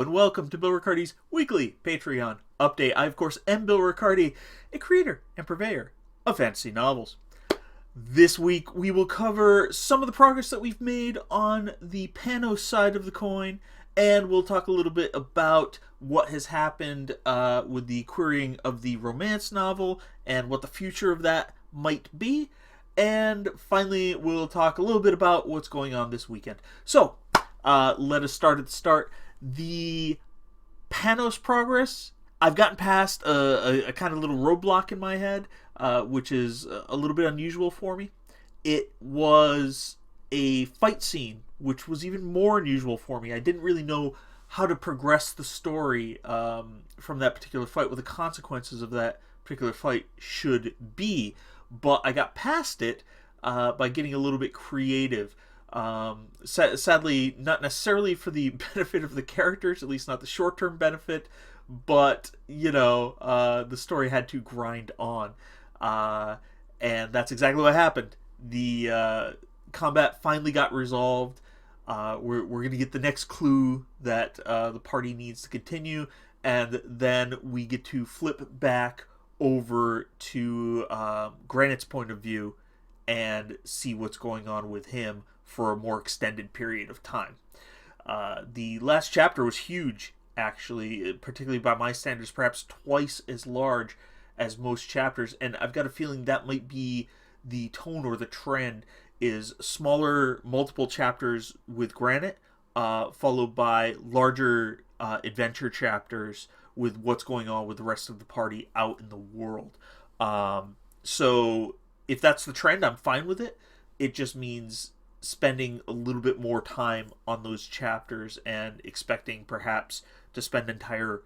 And welcome to Bill Riccardi's weekly Patreon update. I, of course, am Bill Riccardi, a creator and purveyor of fantasy novels. This week, we will cover some of the progress that we've made on the Panos side of the coin, and we'll talk a little bit about what has happened with the querying of the romance novel and what the future of that might be. And finally, we'll talk a little bit about what's going on this weekend. So, let us start at the start. The Panos progress, I've gotten past a kind of little roadblock in my head, which is a little bit unusual for me. It was a fight scene, which was even more unusual for me. I didn't really know how to progress the story from that particular fight, what the consequences of that particular fight should be. But I got past it by getting a little bit creative. Sadly, not necessarily for the benefit of the characters, at least not the short-term benefit, but, the story had to grind on. And that's exactly what happened. The combat finally got resolved. We're going to get the next clue that the party needs to continue, and then we get to flip back over to Granite's point of view and see what's going on with him for a more extended period of time. The last chapter was huge, actually, particularly by my standards, perhaps twice as large as most chapters, and I've got a feeling that might be the tone or the trend, is smaller multiple chapters with Granite, followed by larger adventure chapters with what's going on with the rest of the party out in the world. So if that's the trend, I'm fine with it. It just means spending a little bit more time on those chapters and expecting perhaps to spend an entire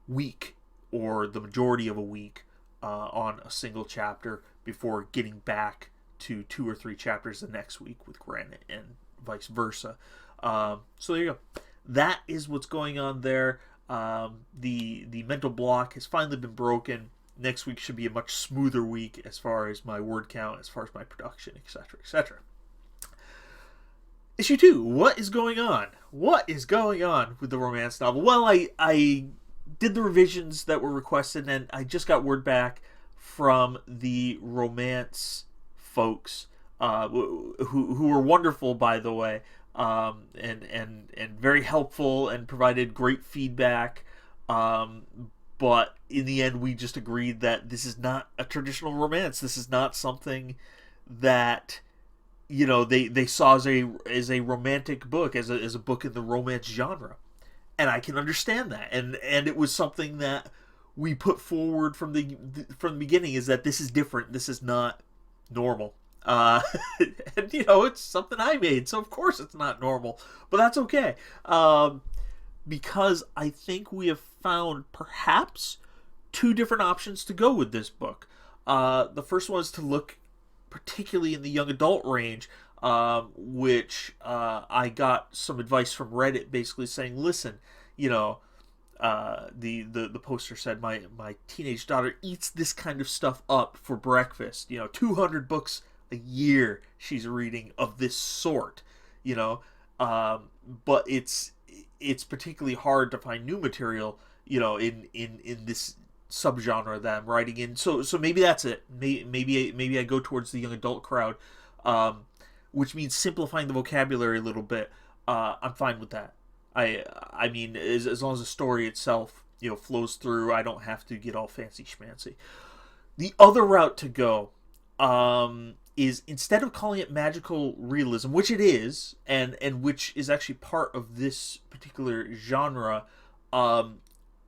week or the majority of a week on a single chapter before getting back to 2 or 3 chapters the next week with Granite and vice versa. So there you go. That is what's going on there. The mental block has finally been broken. Next week should be a much smoother week as far as my word count, as far as my production, etc., etc. Issue 2, what is going on? What is going on with the romance novel? Well, I did the revisions that were requested, and I just got word back from the romance folks, who were wonderful, by the way, and very helpful and provided great feedback. But in the end, we just agreed that this is not a traditional romance. This is not something that they saw as a romantic book, as a book in the romance genre, and I can understand that. And it was something that we put forward from the beginning, is that this is different. This is not normal. And it's something I made, so of course it's not normal, but that's okay. Because I think we have found perhaps 2 different options to go with this book. The first one is to look particularly in the young adult range, which I got some advice from Reddit, basically saying, listen, the poster said, my teenage daughter eats this kind of stuff up for breakfast. 200 books a year she's reading of this sort. But it's particularly hard to find new material, in this subgenre that I'm writing in. So maybe that's it. Maybe I go towards the young adult crowd, which means simplifying the vocabulary a little bit. I'm fine with that. I mean, as long as the story itself, flows through, I don't have to get all fancy schmancy. The other route to go, is, instead of calling it magical realism, which it is, and which is actually part of this particular genre,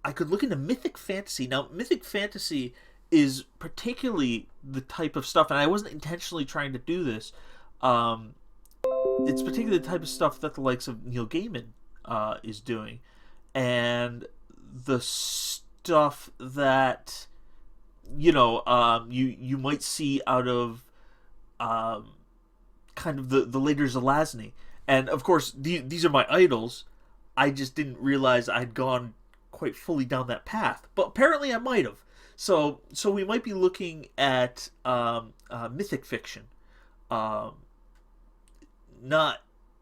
I could look into mythic fantasy. Now, mythic fantasy is particularly the type of stuff, and I wasn't intentionally trying to do this, it's particularly the type of stuff that the likes of Neil Gaiman is doing. And the stuff that, you might see out of kind of the later Zelazny. And, of course, these are my idols. I just didn't realize I'd gone quite fully down that path, but apparently I might have. So we might be looking at mythic fiction, not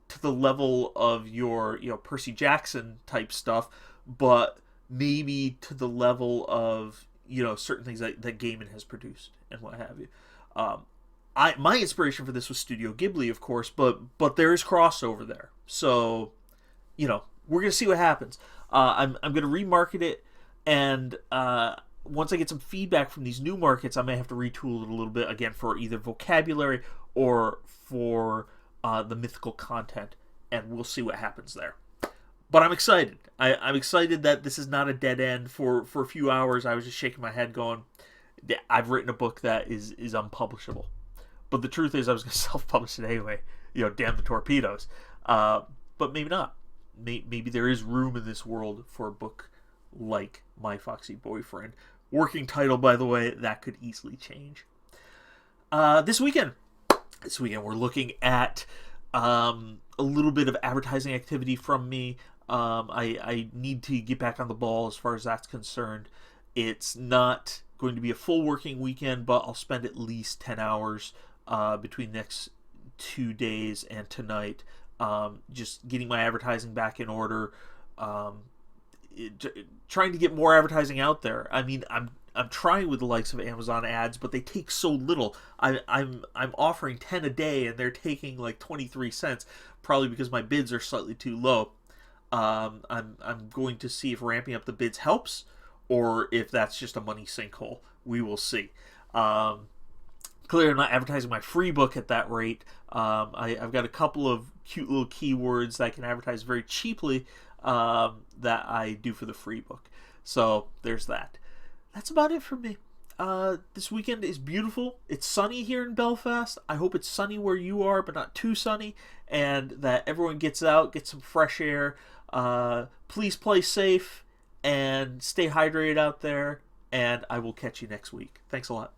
to the level of your Percy Jackson type stuff, but maybe to the level of, certain things that Gaiman has produced and what have you. My inspiration for this was Studio Ghibli, of course, but there is crossover there. So, we're gonna see what happens. I'm gonna remarket it, and once I get some feedback from these new markets, I may have to retool it a little bit again for either vocabulary or for the mythical content, and we'll see what happens there. But I'm excited. I'm excited that this is not a dead end. For a few hours, I was just shaking my head going, I've written a book that is unpublishable. But the truth is I was going to self-publish it anyway. Damn the torpedoes. But maybe not. Maybe there is room in this world for a book like My Foxy Boyfriend. Working title, by the way, that could easily change. This weekend we're looking at a little bit of advertising activity from me. I need to get back on the ball as far as that's concerned. It's not going to be a full working weekend, but I'll spend at least 10 hours between the next 2 days and tonight just getting my advertising back in order, trying to get more advertising out there. I mean, I'm trying with the likes of Amazon ads, but they take so little. I'm offering 10 a day, and they're taking like 23 cents, probably because my bids are slightly too low. I'm going to see if ramping up the bids helps, or if that's just a money sinkhole. We will see. Clearly, I'm not advertising my free book at that rate. I've got a couple of cute little keywords that I can advertise very cheaply that I do for the free book. So there's that. That's about it for me. This weekend is beautiful. It's sunny here in Belfast. I hope it's sunny where you are, but not too sunny, and that everyone gets out, gets some fresh air. Please play safe and stay hydrated out there, and I will catch you next week. Thanks a lot.